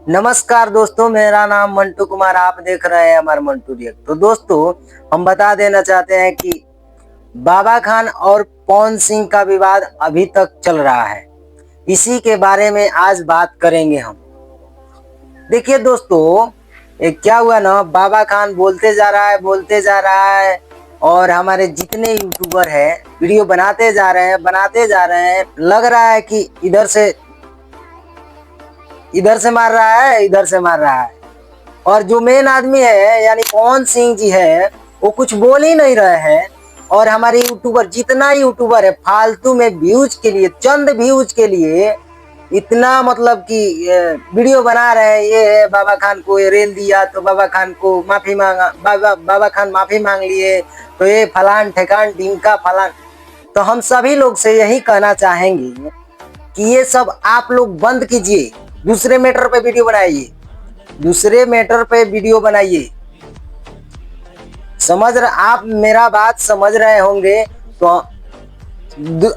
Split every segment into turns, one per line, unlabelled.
नमस्कार दोस्तों, मेरा नाम मंटू कुमार, आप देख रहे हैं हमारे मंटू रिएक्ट। तो दोस्तों, हम बता देना चाहते हैं कि बाबा खान और पवन सिंह का विवाद अभी तक चल रहा है। इसी के बारे में आज बात करेंगे हम। देखिए दोस्तों, क्या हुआ ना, बाबा खान बोलते जा रहा है और हमारे जितने यूट्यूबर हैं वीडियो बनाते जा रहे हैं। लग रहा है कि इधर से मार रहा है, इधर से मार रहा है। और जो मेन आदमी है यानी पवन सिंह जी है, वो कुछ बोल ही नहीं रहे हैं। और हमारे यूट्यूबर, जितना यूट्यूबर है, फालतू में व्यूज के लिए, चंद व्यूज के लिए इतना मतलब कि वीडियो बना रहे हैं। ये है बाबा खान को ये रेल दिया तो बाबा खान को माफी मांगा, बाबा खान माफी मांग लिए, तो ये फलान ठेकान ढिमका फलान। तो हम सभी लोग से यही कहना चाहेंगे कि ये सब आप लोग बंद कीजिए। दूसरे मैटर पे वीडियो बनाइए, दूसरे मैटर पे वीडियो बनाइए। आप मेरा बात समझ रहे होंगे। तो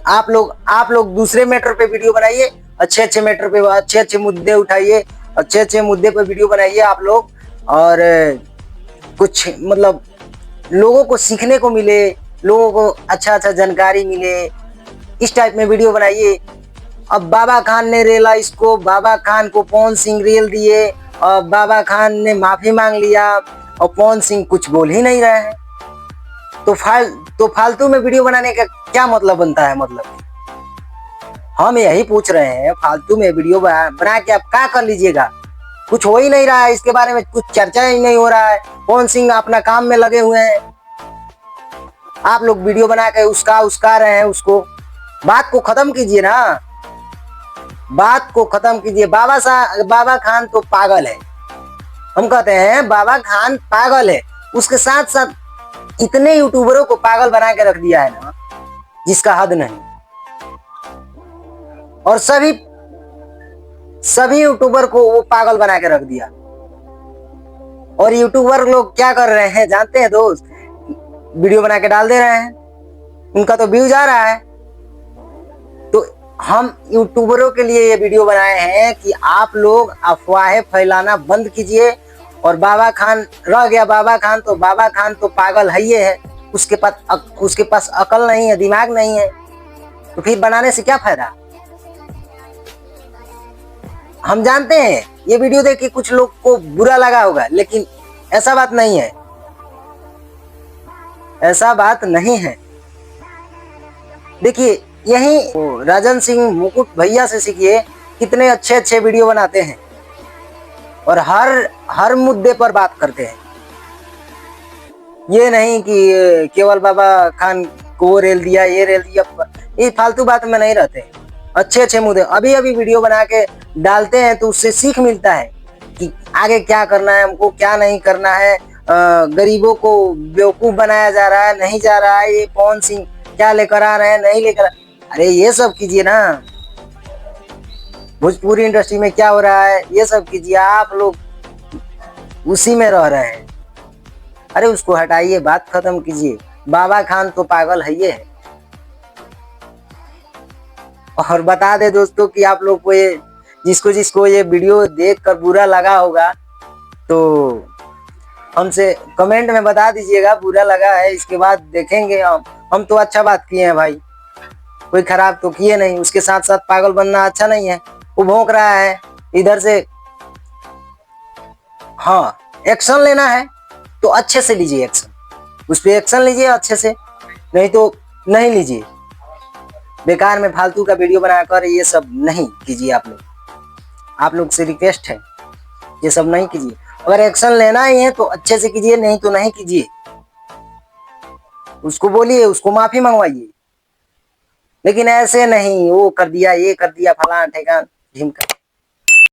आप लोग दूसरे मैटर पे वीडियो बनाइए, अच्छे मैटर पे, अच्छे मुद्दे उठाइए, अच्छे मुद्दे पे वीडियो बनाइए आप लोग। और कुछ मतलब लोगों को सीखने को मिले, लोगों को अच्छा जानकारी मिले, इस टाइप में वीडियो बनाइए। अब बाबा खान ने रेला इसको, बाबा खान को पवन सिंह रेल दिए और बाबा खान ने माफी मांग लिया और पवन सिंह कुछ बोल ही नहीं रहे हैं। तो फालतू में वीडियो बनाने का क्या मतलब बनता है? मतलब हम यही पूछ रहे हैं, फालतू में वीडियो बना के आप क्या कर लीजिएगा? कुछ हो ही नहीं रहा है, इसके बारे में कुछ चर्चा ही नहीं हो रहा है। पवन सिंह अपना काम में लगे हुए हैं, आप लोग वीडियो बना के उसका रहे हैं उसको। बात को खत्म कीजिए ना, बात को खत्म कीजिए। बाबा खान तो पागल है, हम कहते हैं बाबा खान पागल है। उसके साथ साथ इतने यूट्यूबरों को पागल बना के रख दिया है ना, जिसका हद नहीं। और सभी यूट्यूबर को वो पागल बना के रख दिया। और यूट्यूबर लोग क्या कर रहे हैं जानते हैं दोस्त? वीडियो बना के डाल दे रहे हैं, उनका तो व्यूज आ रहा है। तो हम यूट्यूबरों के लिए ये वीडियो बनाए हैं कि आप लोग अफवाहें फैलाना बंद कीजिए। और बाबा खान रह गया, बाबा खान तो पागल है ही है। उसके पास अकल नहीं है, दिमाग नहीं है, तो फिर बनाने से क्या फायदा? हम जानते हैं ये वीडियो देख के कुछ लोग को बुरा लगा होगा, लेकिन ऐसा बात नहीं है, ऐसा बात नहीं है। देखिए, यही राजन सिंह मुकुट भैया से सीखिए, कितने अच्छे वीडियो बनाते हैं और हर मुद्दे पर बात करते हैं। ये नहीं कि केवल बाबा खान को वो रेल दिया, ये रेल दिया, ये फालतू बात में नहीं रहते। अच्छे मुद्दे अभी वीडियो बना के डालते हैं, तो उससे सीख मिलता है कि आगे क्या करना है, हमको क्या नहीं करना है। गरीबों को बेवकूफ बनाया जा रहा है, नहीं जा रहा है। ये पवन सिंह क्या लेकर आ रहे हैं, नहीं लेकर। अरे ये सब कीजिए ना, भोजपुरी इंडस्ट्री में क्या हो रहा है ये सब कीजिए। आप लोग उसी में रह रहे हैं। अरे उसको हटाइए, बात खत्म कीजिए। बाबा खान तो पागल है ये है। और बता दे दोस्तों कि आप लोग को ये जिसको ये वीडियो देखकर बुरा लगा होगा, तो हमसे कमेंट में बता दीजिएगा बुरा लगा है। इसके बाद देखेंगे हम तो अच्छा बात किए हैं भाई, कोई खराब तो किए नहीं। उसके साथ साथ पागल बनना अच्छा नहीं है। वो भौंक रहा है इधर से। हाँ, एक्शन लेना है तो अच्छे से लीजिए एक्शन, उस पर एक्शन लीजिए अच्छे से, नहीं तो नहीं लीजिए। बेकार में फालतू का वीडियो बनाकर ये सब नहीं कीजिए। आप लोग से रिक्वेस्ट है, ये सब नहीं कीजिए। अगर एक्शन लेना ही है तो अच्छे से कीजिए, नहीं तो नहीं कीजिए। उसको बोलिए, उसको माफी मंगवाइए, लेकिन ऐसे नहीं वो कर दिया, ये कर दिया, फलाना ठेकान ढिमका।